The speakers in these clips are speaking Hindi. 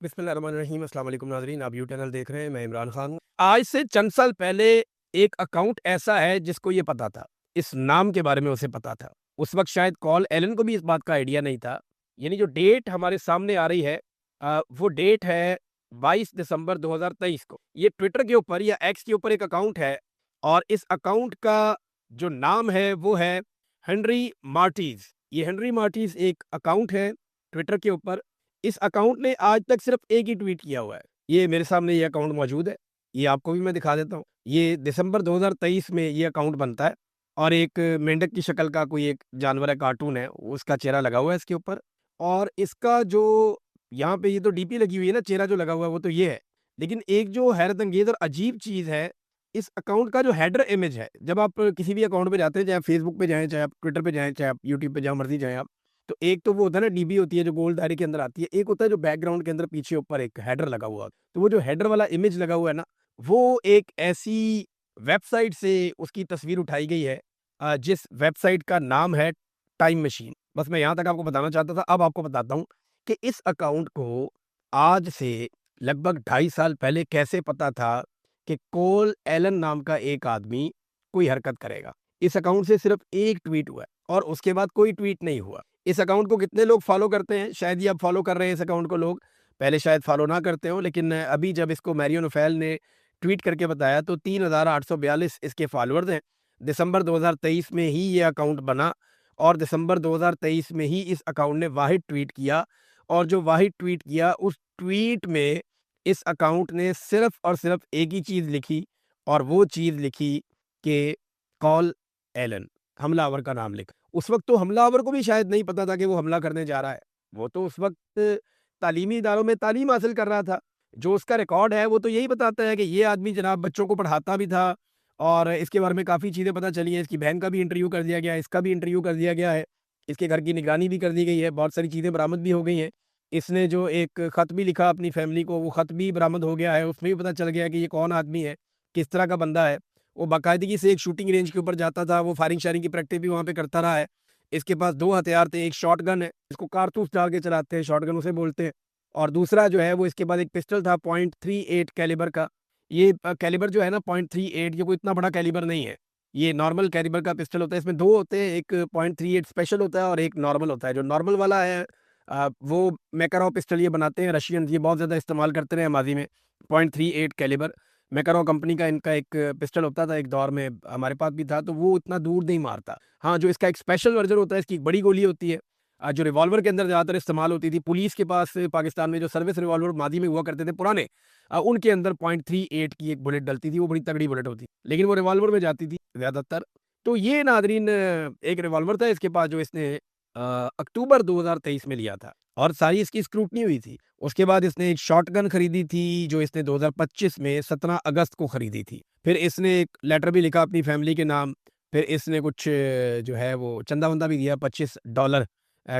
बिस्मिल्लाहिर्रहमानिर्रहीम। अस्सलाम वालेकुम नाज़रीन, आप चैनल देख रहे हैं, मैं इमरान खान। आज से चंद साल पहले एक अकाउंट ऐसा है जिसको ये पता था, इस नाम के बारे में उसे पता था। उस वक़्त शायद कॉल एलन को भी इस बात का आइडिया नहीं था। यानी जो डेट हमारे सामने आ रही है वो डेट है 22 दिसंबर 2023 को। ये ट्विटर के ऊपर या एक्स के ऊपर एक अकाउंट है और इस अकाउंट का जो नाम है वो है हेनरी मार्टीज़। ये हेनरी मार्टीज़ एक अकाउंट है ट्विटर के ऊपर। इस अकाउंट ने आज तक सिर्फ एक ही ट्वीट किया हुआ है। ये मेरे सामने ये अकाउंट मौजूद है। ये आपको भी मैं दिखा देता हूँ। ये दिसंबर 2023 में ये अकाउंट बनता है और एक मेंढक की शक्ल का कोई एक जानवर है, कार्टून है, उसका चेहरा लगा हुआ है इसके ऊपर। और इसका जो यहाँ पे ये तो डीपी लगी हुई है ना, चेहरा जो लगा हुआ है वो तो ये है। लेकिन एक जो हैरत-अंगेज़ और अजीब चीज़ है, इस अकाउंट का जो हेडर इमेज है, जब आप किसी भी अकाउंट पे जाते हैं, चाहे आप फेसबुक पे जाएँ, चाहे आप ट्विटर पे जाएँ, चाहे आप यूट्यूब पे जहाँ मर्ज़ी जाएँ आप, तो एक तो वो होता है ना, डीबी होती है जो गोल दायरे के अंदर आती है, एक होता है जो बैकग्राउंड के अंदर पीछे ऊपर एक हेडर लगा हुआ। तो वो जो हेडर वाला इमेज लगा हुआ है ना, वो एक ऐसी वेबसाइट से उसकी तस्वीर उठाई गई है जिस वेबसाइट का नाम है टाइम मशीन। बस मैं यहाँ तक आपको बताना चाहता था। अब आपको बताता हूँ कि इस अकाउंट को आज से लगभग 2.5 साल पहले कैसे पता था कि कोल एलन नाम का एक आदमी कोई हरकत करेगा। इस अकाउंट से सिर्फ एक ट्वीट हुआ है और उसके बाद कोई ट्वीट नहीं हुआ। इस अकाउंट को कितने लोग फॉलो करते हैं? शायद ये अब फॉलो कर रहे हैं इस अकाउंट को लोग। पहले शायद फॉलो ना करते हों, लेकिन अभी जब इसको मैरियो नोफेल ने ट्वीट करके बताया तो 3842 इसके फॉलोअर्स हैं। दिसंबर 2023 में ही ये अकाउंट बना और दिसंबर 2023 में ही इस अकाउंट ने वाहिद ट्वीट किया और जो वाहिद ट्वीट किया उस ट्वीट में इस अकाउंट ने सिर्फ़ और सिर्फ़ एक ही चीज़ लिखी और वो चीज़ लिखी कि कॉल एलन, हमलावर का नाम लिखा। उस वक़्त तो हमलावर को भी शायद नहीं पता था कि वो हमला करने जा रहा है। वो तो उस वक़्त तालीमी इदारों में तालीम हासिल कर रहा था। जो उसका रिकॉर्ड है वो तो यही बताता है कि ये आदमी जनाब बच्चों को पढ़ाता भी था और इसके बारे में काफ़ी चीज़ें पता चली हैं। इसकी बहन का भी इंटरव्यू कर दिया गया है, इसका भी इंटरव्यू कर दिया गया है। इसके घर की निगरानी भी कर दी गई है, बहुत सारी चीज़ें बरामद भी हो गई हैं। इसने जो एक ख़त भी लिखा अपनी फैमिली को, वो ख़त भी बरामद हो गया है। उसमें भी पता चल गया है कि ये कौन आदमी है, किस तरह का बंदा है। वो बाकायदगी से एक शूटिंग रेंज के ऊपर जाता था, वो फायरिंग-शायरिंग की प्रैक्टिस भी वहाँ पे करता रहा है। इसके पास 2 हथियार थे, एक शॉटगन है, इसको कारतूस डाल के चलाते हैं, शॉटगन उसे बोलते हैं। और दूसरा जो है वो इसके पास एक पिस्टल था .38 कैलिबर का। ये कैलिबर जो है ना, .38, ये कोई इतना बड़ा कैलिबर नहीं है। ये नॉर्मल कैलिबर का पिस्टल होता है, इसमें 2 होते हैं, एक .38 स्पेशल होता है और एक नॉर्मल होता है। जो नॉर्मल वाला है वो मैकारो पिस्टल ये बनाते हैं रशियंस, ये बहुत ज़्यादा इस्तेमाल करते रहे हैं माज़ी में। .38 कैलिबर मैकारो कंपनी का इनका एक पिस्टल होता था, एक दौर में हमारे पास भी था, तो वो इतना दूर नहीं मारता। हाँ, जो इसका एक स्पेशल वर्ज़न होता है, इसकी एक बड़ी गोली होती है जो रिवॉल्वर के अंदर ज़्यादातर इस्तेमाल होती थी। पुलिस के पास पाकिस्तान में जो सर्विस रिवॉल्वर माज़ी में हुआ करते थे पुराने, उनके अंदर .38 की एक बुलेट डलती थी, वो बड़ी तगड़ी बुलेट होती, लेकिन वो रिवॉल्वर में जाती थी ज़्यादातर। तो ये नाज़रीन एक रिवॉल्वर था इसके पास जो इसने अक्टूबर 2023 में लिया था और सारी इसकी स्क्रूटनी हुई थी। उसके बाद इसने एक शॉटगन खरीदी थी जो इसने 2025 में 17 अगस्त को खरीदी थी। फिर इसने एक लेटर भी लिखा अपनी फैमिली के नाम, फिर इसने कुछ जो है वो चंदा-वंदा भी दिया $25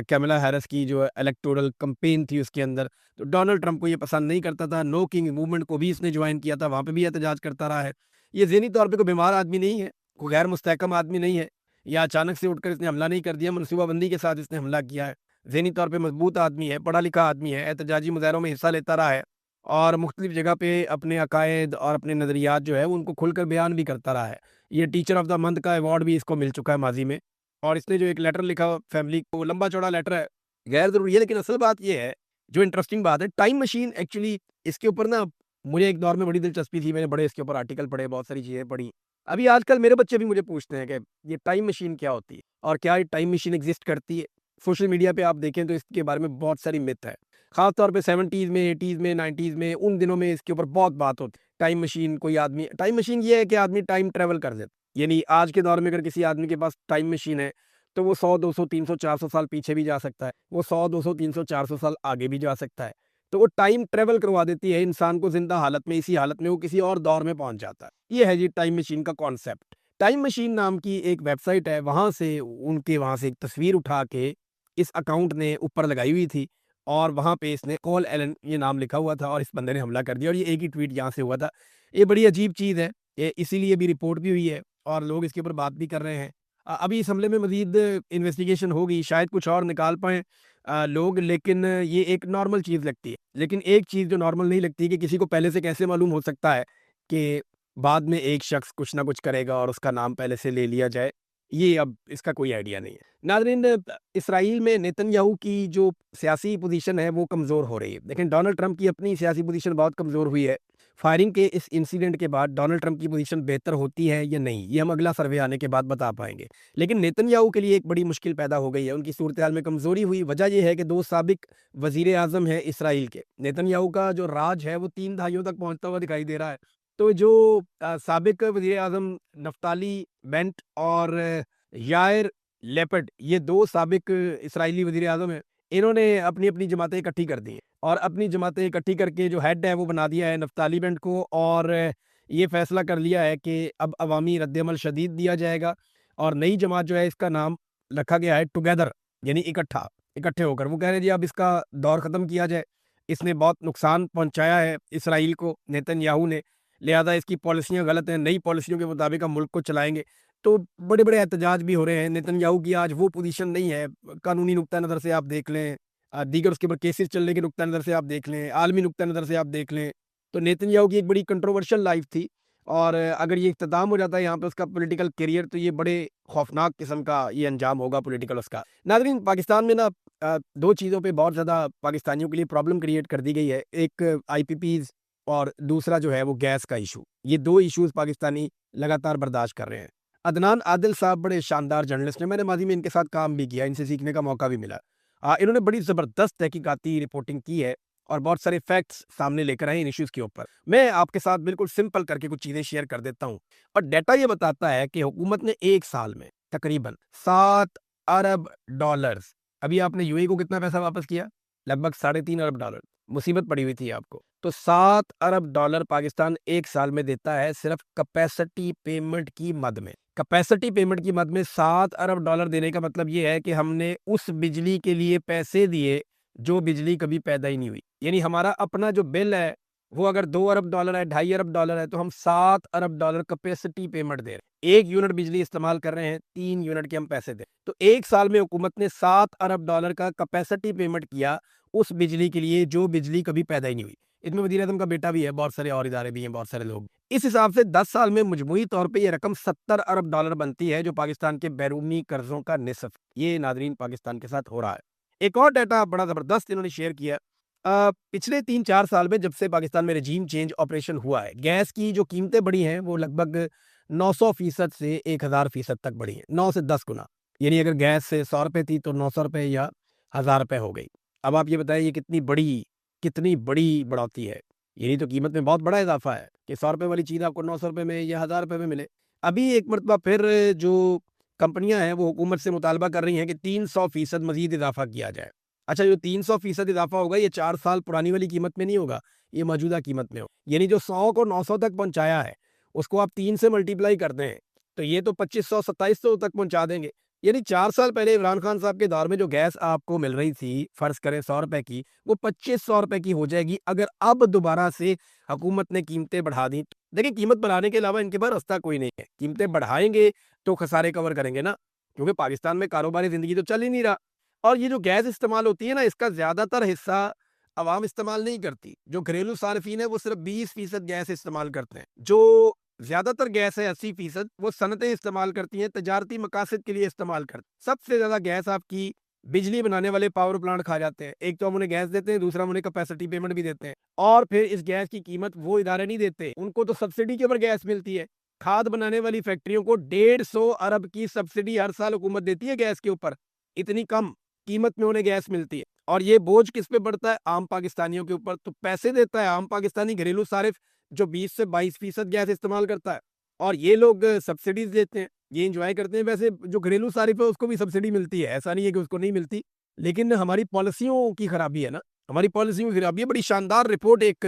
कैमला हैरिस की जो इलेक्टोरल कैंपेन थी उसके अंदर। तो डोनाल्ड ट्रंप को ये पसंद नहीं करता था, नो किंग मूवमेंट को भी इसने जॉइन किया था, वहाँ पे भी एहतजाज करता रहा है। ये ज़हनी तौर पे कोई बीमार आदमी नहीं है, कोई गैर मुस्तहकम आदमी नहीं है, या अचानक से उठकर इसने हमला नहीं कर दिया, मनसूबाबंदी के साथ इसने हमला किया है। ज़हनी तौर पे मज़बूत आदमी है, पढ़ा-लिखा आदमी है, एहतजाजी मुज़ाहरों में हिस्सा लेता रहा है और मुख्तलिफ जगह पे अपने अकायद और अपने नज़रियात जो है उनको खुलकर बयान भी करता रहा है। ये टीचर ऑफ द मंथ का अवार्ड भी इसको मिल चुका है माज़ी में और इसने जो एक लेटर लिखा फैमिली को, लंबा-चौड़ा लेटर है, गैर ज़रूरी है, लेकिन असल बात ये है, जो इंटरेस्टिंग बात है, टाइम मशीन एक्चुअली इसके ऊपर ना मुझे एक दौर में बड़ी दिलचस्पी थी, मैंने बड़े इसके ऊपर आर्टिकल पढ़े, बहुत सारी चीज़ें पढ़ी। अभी आजकल मेरे बच्चे भी मुझे पूछते हैं कि ये टाइम मशीन क्या होती है और क्या ये टाइम मशीन एग्ज़िस्ट करती है? सोशल मीडिया पे आप देखें तो इसके बारे में बहुत सारी मिथ है। ख़ास तौर पे 70s में, 80s में, 90s में, उन दिनों में इसके ऊपर बहुत बात होती। टाइम मशीन, कोई आदमी टाइम मशीन ये है कि आदमी टाइम ट्रैवल कर देता। यानी आज के दौर में अगर किसी आदमी के पास टाइम मशीन है, तो वो 100, 200, 300, 400 साल पीछे भी जा सकता है। वो 100, 200, 300, 400 साल आगे भी जा सकता है। तो वो टाइम ट्रैवल करवा देती है इंसान को ज़िंदा हालत में, इसी हालत में वो किसी और दौर में पहुँच जाता है। ये है जी टाइम मशीन का कॉन्सेप्ट। टाइम मशीन नाम की एक वेबसाइट है, वहाँ से एक तस्वीर उठा के इस अकाउंट ने ऊपर लगाई हुई थी और वहाँ पे इसने कॉल एलन ये नाम लिखा हुआ था और इस बंदे ने हमला कर दिया और ये एक ही ट्वीट यहाँ से हुआ था। ये बड़ी अजीब चीज़ है, ये इसीलिए भी रिपोर्ट भी हुई है और लोग इसके ऊपर बात भी कर रहे हैं। अभी इस हमले में मज़ीद इन्वेस्टिगेशन होगी, शायद कुछ और निकाल पाएँ। लोग, लेकिन ये एक नॉर्मल चीज़ लगती है। लेकिन एक चीज़ जो नॉर्मल नहीं लगती कि किसी को पहले से कैसे मालूम हो सकता है कि बाद में एक शख्स कुछ ना कुछ करेगा और उसका नाम पहले से ले लिया जाए, ये अब इसका कोई आइडिया नहीं है। नाज़रीन, इसराइल में नेतन्याहू की जो सियासी पोज़ीशन है वो कमज़ोर हो रही है। लेकिन डोनाल्ड ट्रंप की अपनी सियासी पोज़ीशन बहुत कमज़ोर हुई है। फायरिंग के इस इंसिडेंट के बाद डोनाल्ड ट्रंप की पोज़ीशन बेहतर होती है या नहीं, ये हम अगला सर्वे आने के बाद बता पाएँगे। लेकिन नेतन्याहू के लिए एक बड़ी मुश्किल पैदा हो गई है, उनकी सूरत-ए-हाल में कमज़ोरी हुई। वजह ये है कि 2 साबिक वज़ीर-ए-आज़म हैं इसराइल के। नेतन्याहू का जो राज है वो 3 दहाइयों तक पहुँचता हुआ दिखाई दे रहा है। तो जो साबिक वज़ीर-ए-आज़म नफ्ताली बेंट और याइर लेपिड, ये 2 साबिक इस्राएली वज़ीर-ए-आज़म हैं। इन्होंने अपनी-अपनी जमातें इकट्ठी कर दी हैं और अपनी जमातें इकट्ठी करके जो हेड है वो बना दिया है नफ्ताली बेंट को, और ये फैसला कर लिया है कि अब अवामी रद्द-ए-अमल शदीद दिया जाएगा और नई जमात जो है इसका नाम रखा गया है टुगेदर, यानी इकट्ठा, इकट्ठे होकर। वो कह रहे हैं जी अब इसका दौर ख़त्म किया जाए। इसने बहुत नुकसान पहुँचाया है इसराइल को, नेतन्याहू ने, लिहाज़ा इसकी पॉलिसियाँ गलत हैं, नई पॉलिसियों के मुताबिक हम मुल्क को चलाएँगे। तो बड़े-बड़े एहतजाज भी हो रहे हैं। नेतन्याहू की आज वो पोज़ीशन नहीं है, कानूनी नुक्ता नज़र से आप देख लें, दीगर उसके ऊपर केसेस चलने के नुक्ता नज़र से आप देख लें, आलमी नुक्ता नज़र से आप देख लें, तो नेतन्याहू की एक बड़ी कंट्रोवर्शियल लाइफ़ थी और अगर ये इख्तिताम हो जाता है यहाँ पे उसका पॉलिटिकल करियर, तो ये बड़े खौफनाक किस्म का ये अंजाम होगा पॉलिटिकल उसका। नाज़रीन, पाकिस्तान में ना 2 चीज़ों पे बहुत ज़्यादा पाकिस्तानियों के लिए प्रॉब्लम क्रिएट कर दी गई है। एक आईपीपीज़ और दूसरा जो है वो गैस का इश्यू। ये 2 इश्यूज़ पाकिस्तानी लगातार बर्दाश्त कर रहे हैं। अदनान आदिल साहब बड़े शानदार जर्नलिस्ट हैं, मैंने माज़ी में इनके साथ काम भी किया, इनसे सीखने का मौका भी मिला। इन्होंने बड़ी ज़बरदस्त तहकीकाती रिपोर्टिंग की है और बहुत सारे फैक्ट्स सामने लेकर आए इन इश्यूज़ के ऊपर। मैं आपके साथ बिल्कुल सिंपल करके कुछ चीज़ें शेयर कर देता हूँ और डाटा ये बताता है कि हुकूमत ने 1 साल में तकरीबन 7 अरब डॉलर्स, अभी आपने यूएई को कितना पैसा वापस किया? लगभग साढ़े 3 अरब डॉलर। मुसीबत पड़ी हुई थी आपको। तो 7 अरब डॉलर पाकिस्तान 1 साल में देता है सिर्फ़ कैपेसिटी पेमेंट की मद में। कैपेसिटी पेमेंट की मद में 7 अरब डॉलर देने का मतलब ये है कि हमने उस बिजली के लिए पैसे दिए, जो बिजली कभी पैदा ही नहीं हुई। यानी हमारा अपना जो बिल है, वो अगर 2 अरब डॉलर है, ढाई अरब डॉलर है, तो हम 7 अरब डॉलर कैपेसिटी पेमेंट दे रहे हैं। 1 यूनिट बिजली इस्तेमाल कर रहे हैं, 3 यूनिट के हम पैसे दे। तो 1 साल में हुकूमत ने 7 अरब डॉलर का कैपेसिटी पेमेंट किया, उस बिजली के लिए जो बिजली कभी पैदा ही नहीं हुई। इसमें वज़ीर-ए-आज़म का बेटा भी है, बहुत सारे और इदारे भी हैं, बहुत सारे लोग। इस हिसाब से 10 साल में मजमूई तौर पे ये रकम 70 अरब डॉलर बनती है, जो पाकिस्तान के बैरूनी कर्ज़ों का निसफ़। ये नाज़रीन पाकिस्तान के साथ हो रहा है। एक और डाटा बड़ा ज़बरदस्त इन्होंने शेयर किया। पिछले 3-4 साल में जब से पाकिस्तान में रेजीम चेंज ऑपरेशन हुआ है, गैस की जो कीमतें बढ़ी हैं, वो लगभग 900% से 1000% तक बढ़ी हैं, 9 से 10 गुना। यानी अगर गैस से ₹100 थी, तो ₹900 या ₹1000 हो गई। अब आप ये बताइए ये कितनी बड़ी बढ़ोतरी है। यही तो कीमत में बहुत बड़ा इज़ाफ़ा है कि ₹100 वाली चीज़ आपको ₹900 में या ₹1000 में मिले। अभी एक मरतबा फिर जो कंपनियाँ हैं, वो हुकूमत से मुतालबा कर रही हैं कि 300% मज़ीद इज़ाफ़ा किया जाए। अच्छा, जो 300% इज़ाफ़ा होगा, ये 4 साल पुरानी वाली कीमत में नहीं होगा, ये मौजूदा कीमत में हो। यानी जो 100 को 900 तक पहुँचाया है, उसको आप 3 से मल्टीप्लाई कर दें, तो ये तो 2500-2700 तक पहुँचा देंगे। यानी 4 साल पहले इमरान खान साहब के दौर में जो गैस आपको मिल रही थी, फ़र्ज़ करें ₹100 की, वो ₹2500 की हो जाएगी अगर अब दोबारा से हुकूमत ने कीमतें बढ़ा दी। देखिए, कीमत बढ़ाने के अलावा इनके पास रास्ता कोई नहीं है। कीमतें बढ़ाएँगे तो खसारे कवर करेंगे ना, क्योंकि पाकिस्तान में कारोबारी ज़िंदगी तो चल ही नहीं रहा। और ये जो गैस इस्तेमाल होती है ना, इसका ज़्यादातर हिस्सा अवाम इस्तेमाल नहीं करती। जो घरेलू सार्फ़िन है, वो सिर्फ़ 20% गैस इस्तेमाल करते हैं। जो ज़्यादातर गैस है 80%, वो सनतें इस्तेमाल करती हैं, तजारती मकासद के लिए इस्तेमाल करती हैं। सबसे ज़्यादा गैस आपकी बिजली बनाने वाले पावर प्लांट खा जाते हैं। एक तो हम उन्हें गैस देते हैं, दूसरा हम उन्हें कैपेसिटी पेमेंट भी देते हैं। और फिर इस गैस की कीमत वो इदारे नहीं देते, उनको तो सब्सिडी के ऊपर गैस मिलती है। खाद बनाने वाली फैक्ट्रियों को 150 अरब की सब्सिडी हर साल हुकूमत देती है गैस के ऊपर। इतनी कम कीमत में उन्हें गैस मिलती है और ये बोझ किस पे पड़ता है? आम पाकिस्तानियों के ऊपर। तो पैसे देता है आम पाकिस्तानी घरेलू सारिफ, जो 20 से 22% गैस इस्तेमाल करता है, और ये लोग सब्सिडीज़ देते हैं, ये एन्जॉय करते हैं। वैसे जो घरेलू सारिफ है उसको भी सब्सिडी मिलती है, ऐसा नहीं है कि उसको नहीं मिलती, लेकिन हमारी पॉलिसियों की खराबी है ना, हमारी पॉलिसियों की खराबी है। बड़ी शानदार रिपोर्ट एक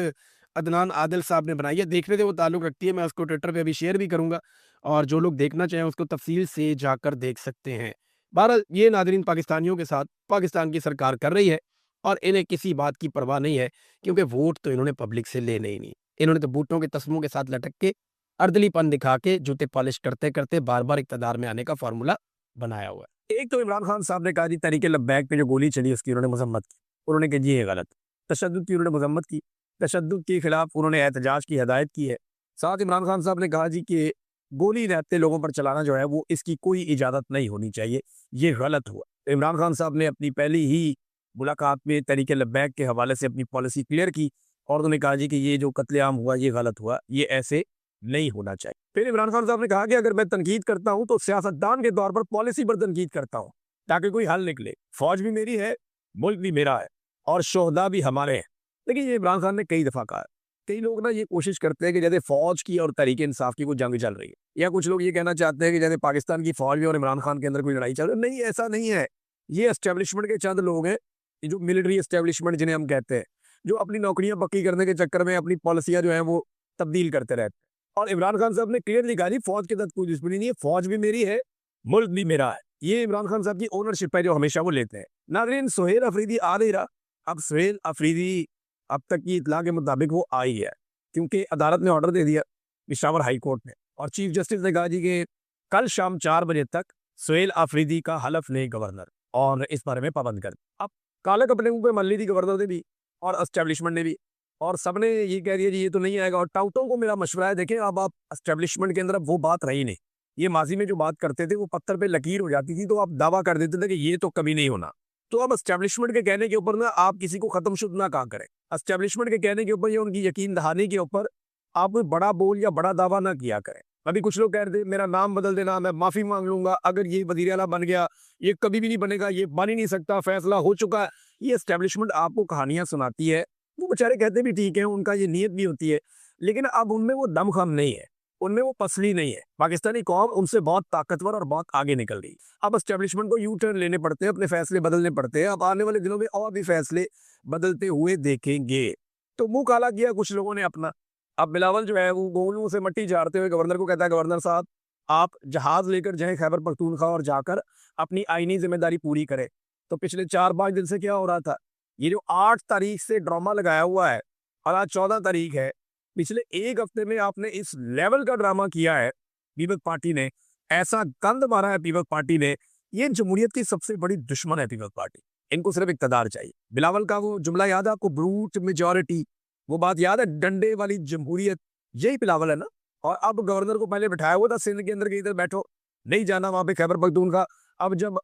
अदनान आदिल साहब ने बनाई है, देखने से वो ताल्लुक़ रखती है। मैं उसको ट्विटर पे अभी शेयर भी करूँगा और जो लोग देखना चाहें उसको तफ़सील से जाकर देख सकते हैं। बहरहाल ये नाज़रीन पाकिस्तानियों के साथ पाकिस्तान की सरकार कर रही है और इन्हें किसी बात की परवाह नहीं है, क्योंकि वोट तो इन्होंने पब्लिक से लेने ही नहीं। इन्होंने तो बूटों के तस्मों के साथ लटक के, अर्दलीपन दिखा के, जूते पॉलिश करते-करते बार-बार इक़्तिदार में आने का फ़ॉर्मूला बनाया हुआ है। एक तो इमरान खान साहब ने कहा जी तहरीक लब्बैक पे जो गोली चली उसकी उन्होंने मजम्मत की। उन्होंने कहा जी ये गलत। तशद्दुद की उन्होंने मजम्मत की। तशद्दुद के खिलाफ उन्होंने एहतजाज की हदायत की है। साथ इमरान खान साहब ने कहा जी कि गोली रहते लोगों पर चलाना जो है वो इसकी कोई इजाज़त नहीं होनी चाहिए, ये गलत हुआ। इमरान खान साहब ने अपनी पहली ही मुलाकात में तहरीक लब्बैक के हवाले से अपनी पॉलिसी क्लियर की और उन्होंने कहा जी कि ये जो कत्लेआम हुआ ये गलत हुआ, ये ऐसे नहीं होना चाहिए। फिर इमरान खान साहब ने कहा कि अगर मैं तनकीद करता हूं तो सियासतदान के तौर पर पॉलिसी पर तनकीद करता हूं ताकि कोई हल निकले। फौज भी मेरी है, मुल्क भी मेरा है और शोहदा भी हमारे हैं। लेकिन ये इमरान खान ने कई दफा कहा है। कई लोग ना ये कोशिश करते हैं कि जैसे फौज की और तहरीक इंसाफ की कोई जंग चल रही है, या कुछ लोग ये कहना चाहते हैं कि जैसे पाकिस्तान की फौज में और इमरान खान के अंदर कोई लड़ाई चल रही है। नहीं, ऐसा नहीं है। ये एस्टेब्लिशमेंट के चंद लोग हैं, ये जो मिलिट्री एस्टेब्लिशमेंट जिन्हें हम कहते हैं, जो अपनी नौकरियां पक्की करने के चक्कर में अपनी पॉलिसियां जो है वो तब्दील करते रहते हैं। और इमरान खान साहब ने क्लियरली कहा जी फौज के साथ कोई दुश्मनी नहीं है, फौज भी मेरी है, मुल्क भी मेरा है। ये इमरान खान साहब की ओनरशिप है जो हमेशा वो लेते हैं। नाज़रीन, सुहेल अफरीदी आ नहीं रहा। अब सुहेल अफरीदी अब तक की इत्तला के मुताबिक वो आई है, क्योंकि अदालत ने ऑर्डर दे दिया पेशावर हाई कोर्ट ने, और चीफ जस्टिस ने कहा जी कि कल शाम 4 बजे तक सुहेल अफरीदी का हलफ ले गवर्नर, और इस बारे में पाबंद कर। अब काले कपड़े मुंह पे मल ली थी गवर्नर ने भी और एस्टेब्लिशमेंट ने भी, और सबने ये कह दिया जी ये तो नहीं आएगा। और टाउटों को मेरा मशवरा है, देखें अब आप एस्टेब्लिशमेंट के अंदर अब वो बात रही नहीं। ये माजी में जो बात करते थे वो पत्थर पे लकीर हो जाती थी, तो आप दावा कर देते थे कि ये तो कभी नहीं होना। तो अब एस्टेब्लिशमेंट के कहने के ऊपर ना आप किसी को खत्म शुद्ध ना कहा करें। एस्टेब्लिशमेंट के कहने के ऊपर या उनकी यकीन दहानी के ऊपर आप कोई बड़ा बोल या बड़ा दावा ना किया करें। अभी कुछ लोग कह रहे थे मेरा नाम बदल देना, मैं माफी मांग लूंगा अगर ये वजीर आला बन गया, ये कभी भी नहीं बनेगा, ये बन ही नहीं सकता, फैसला हो चुका है। ये एस्टेब्लिशमेंट आपको कहानियां सुनाती है। वो बेचारे कहते भी ठीक है, उनका ये नीयत भी होती है, लेकिन अब उनमें वो दमखम नहीं है, उनमें वो पसली नहीं है। पाकिस्तानी कौम उनसे बहुत ताकतवर और बहुत आगे निकल गई। अब एस्टेब्लिशमेंट को यू टर्न लेने पड़ते हैं, अपने फैसले बदलने पड़ते हैं। अब आने वाले दिनों में और भी फैसले बदलते हुए देखेंगे। तो मुंह काला किया कुछ लोगों ने अपना। अब बिलावल जो है वो गोलू से मट्टी झाड़ते हुए गवर्नर को कहता है, गवर्नर साहब आप जहाज लेकर जाएं खैबर पख्तूनख्वा और जाकर अपनी आईनी जिम्मेदारी पूरी करें। तो पिछले 4-5 दिन से क्या हो रहा था, ये जो 8 तारीख से ड्रामा लगाया हुआ है और आज 14 तारीख है, पिछले 1 हफ्ते में आपने इस लेवल का ड्रामा किया है। पीपल्स पार्टी ने ऐसा गंद मारा है, पीपल्स पार्टी ने, ये जमहूरियत की सबसे बड़ी दुश्मन है पीपल्स पार्टी। इनको सिर्फ इक्तदार चाहिए। बिलावल का वो जुमला याद है आपको, ब्रूट मेजॉरिटी, वो बात याद है, डंडे वाली जमहूरियत, यही बिलावल है ना। और अब गवर्नर को पहले बिठाया हुआ था सिंध के अंदर कि इधर बैठो, नहीं जाना वहां पे खैबर पख्तूनख्वा। अब जब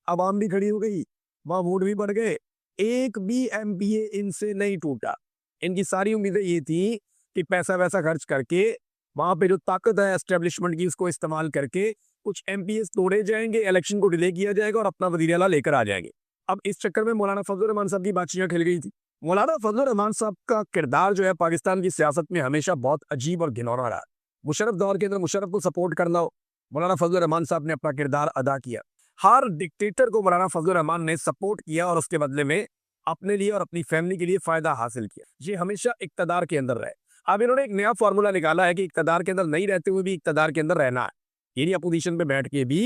आवाम भी खड़ी हो गई, वहां वोट भी बढ़ गए, एक भी एमपीए इनसे नहीं टूटा। इनकी सारी उम्मीदें ये थी कि पैसा वैसा खर्च करके वहां पे जो ताकत है एस्टेब्लिशमेंट की उसको इस्तेमाल करके कुछ एमपीएस तोड़े जाएंगे, इलेक्शन को डिले किया जाएगा और अपना वजीर आला लेकर आ जाएंगे। अब इस चक्कर में मौलाना फजल रहमान साहब की बातचीत खेल गई थी। मौलाना फजल रहमान साहब का किरदार जो है पाकिस्तान की सियासत में हमेशा बहुत अजीब और घिनौना रहा। मुशर्रफ दौर के अंदर मुशर्रफ को सपोर्ट करना हो, मौलाना फजल रहमान साहब ने अपना किरदार अदा किया। हर डिक्टेटर को मौलाना फजल रहमान ने सपोर्ट किया और उसके बदले में अपने लिए और अपनी फैमिली के लिए फायदा हासिल किया। ये हमेशा इक्तदार के अंदर रहे। अब इन्होंने एक नया फॉर्मूला निकाला है कि इक्तदार के अंदर नहीं रहते हुए भी इक्तदार के अंदर रहना है, यानी अपोजिशन पे बैठ के भी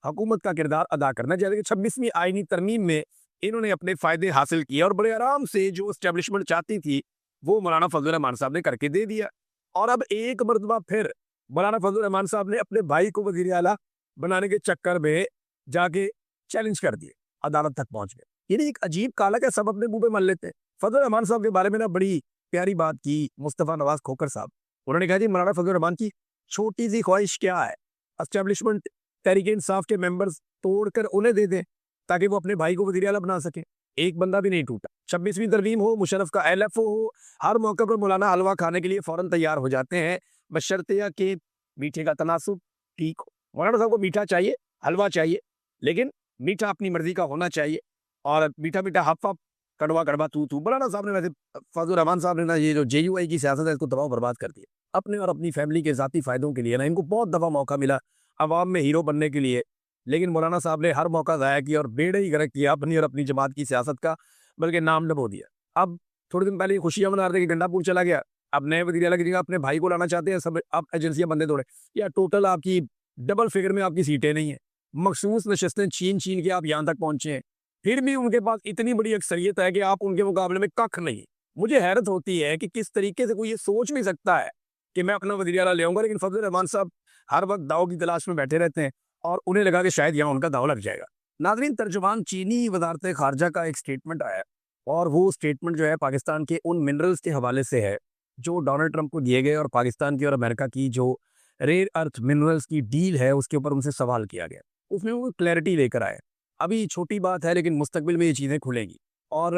हुकूमत का किरदार अदा करना। जैसे कि 26वीं आईनी तरमीम में इन्होंने अपने फायदे हासिल किए और बड़े आराम से जो एस्टेब्लिशमेंट चाहती थी वो मौलाना फजल रहमान साहब ने करके दे दिया। और अब एक मरतबा फिर मौलाना फजल रहमान साहब ने अपने भाई को वजीर आला बनाने के चक्कर में जाके चैलेंज कर दिए, अदालत तक पहुंच गए। ये एक अजीब काला का सब अपने मुंह पे मन लेते हैं। फजल रहमान साहब के बारे में ना बड़ी प्यारी बात की मुस्तफा नवाज खोकर साहब। उन्होंने कहा जी मौलाना फजल रहमान की छोटी सी ख्वाहिश क्या है, एस्टेब्लिशमेंट तहरीक इंसाफ के मेंबर्स तोड़कर उन्हें दे दें ताकि वो अपने भाई को वजीर आला बना सके। एक बंदा भी नहीं टूटा। 26वीं तरमीम हो, मुशर्रफ का एलएफओ हो, हर मौके पर मौलाना हलवा खाने के लिए फौरन तैयार हो जाते हैं, बशर्ते कि मीठे का तनासुब ठीक हो। मौलाना साहब को मीठा चाहिए, हलवा चाहिए, लेकिन मीठा अपनी मर्जी का होना चाहिए और मीठा मीठा हफ हफ, कड़वा कड़वा तू तू। मौलाना साहब ने, वैसे फजल रहमान साहब ने ना ये जो जेयूआई की सियासत है इसको तबाह बर्बाद कर दिया। अपने और अपनी फैमिली के जाती फायदों के लिए ना इनको बहुत दफा मौका मिला अवाम में हीरो बनने के लिए, लेकिन मौलाना साहब ने हर मौका ज़ाया किया और बेड़े ही गर्क किया अपनी और अपनी जमात की सियासत का, बल्कि नाम डबो दिया। अब थोड़े दिन पहले खुशियां मना रहे थे कि गंडापुर चला गया, अब नए वजीर आला की जगह अपने भाई को लाना चाहते हैं सब। अब एजेंसियां बंदे तोड़े, या टोटल आपकी डबल फिगर में आपकी सीटें नहीं है, मखसूस नशस्तें छीन छीन के आप यहाँ तक पहुंचे हैं, फिर भी उनके पास इतनी बड़ी अक्सरियत है कि आप उनके मुकाबले में कख नहीं। मुझे हैरत होती है कि किस तरीके से कोई ये सोच भी सकता है कि मैं अपना वजीर आला ले आऊंगा, लेकिन फजल रहमान साहब हर वक्त दाव की तलाश में बैठे रहते हैं। और उन्हें लगा कि शायद यहाँ उनका दांव लग जाएगा। नाज़रीन, तर्जुमान चीनी वज़ारत ख़ारजा का एक स्टेटमेंट आया और वो स्टेटमेंट जो है पाकिस्तान के उन मिनरल्स के हवाले से है जो डोनाल्ड ट्रंप को दिए गए और पाकिस्तान की और अमेरिका की जो रेयर अर्थ मिनरल्स की डील है उसके ऊपर उनसे सवाल किया गया। उसमें वो क्लैरिटी लेकर आए। अभी छोटी बात है लेकिन मुस्तकबिल में ये चीज़ें खुलेंगी। और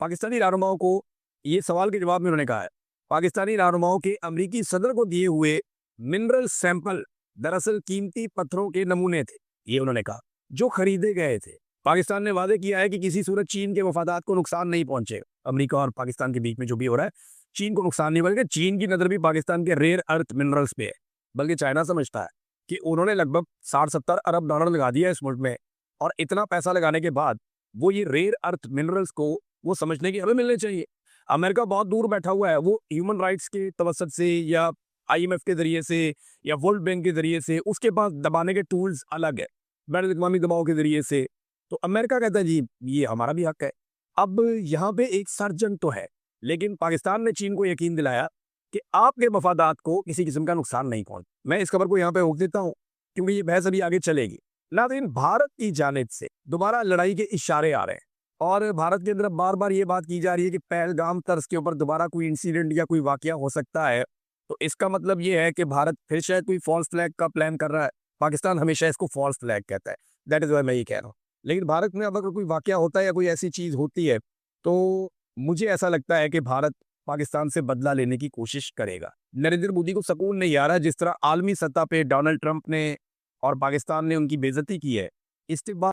पाकिस्तानी रहनुमाओं को ये सवाल के जवाब में उन्होंने कहा है, पाकिस्तानी रहनुमाओं के अमरीकी सदर को दिए हुए मिनरल सैंपल दरअसल कीमती पत्थरों के नमूने थे, ये उन्होंने कहा, जो खरीदे गए थे। पाकिस्तान ने वादे किया है कि किसी सूरत चीन के मफादात को नुकसान नहीं पहुंचेगा। अमेरिका और पाकिस्तान के बीच में जो भी हो रहा है, चीन को नुकसान नहीं पहुंचेगा। चीन की नज़र भी पाकिस्तान के रेयर अर्थ मिनरल्स पे है, बल्कि चाइना समझता है कि उन्होंने लगभग 60-70 अरब डॉलर लगा दिया इस मुल्क में, और इतना पैसा लगाने के बाद वो ये रेयर अर्थ मिनरल्स को वो समझने की हमें मिलने चाहिए। अमेरिका बहुत दूर बैठा हुआ है, वो ह्यूमन राइट्स के तवसत से या IMF के जरिए से या वर्ल्ड बैंक के जरिए से उसके पास दबाने के टूल्स अलग है, बैन अवी दबाव के जरिए से। तो अमेरिका कहता है जी ये हमारा भी हक है। अब यहाँ पे एक सर्जन तो है, लेकिन पाकिस्तान ने चीन को यकीन दिलाया कि आपके मफादात को किसी किस्म का नुकसान नहीं पहुंच। मैं इस खबर को यहाँ पे रोक देता हूँ क्योंकि ये बहस अभी आगे चलेगी। नाज़रीन, भारत की जानिब से दोबारा लड़ाई के इशारे आ रहे हैं और भारत के अंदर बार बार ये बात की जा रही है कि पहलगाम तर्ज के ऊपर दोबारा कोई इंसिडेंट या कोई वाकया हो सकता है। तो इसका मतलब ये है कि भारत फिर शायद कोई फॉल्स फ्लैग का प्लान कर रहा है। पाकिस्तान हमेशा इसको फॉल्स फ्लैग कहता है, दैट इज़ वाई मैं ये कह रहा हूँ। लेकिन भारत में अब अगर कोई वाकया होता है या कोई ऐसी चीज़ होती है तो मुझे ऐसा लगता है कि भारत पाकिस्तान से बदला लेने की कोशिश करेगा। नरेंद्र मोदी को सुकून नहीं आ रहा, जिस तरह आलमी सतह पे डोनाल्ड ट्रंप ने और पाकिस्तान ने उनकी बेइज्जती की है। इसके बाद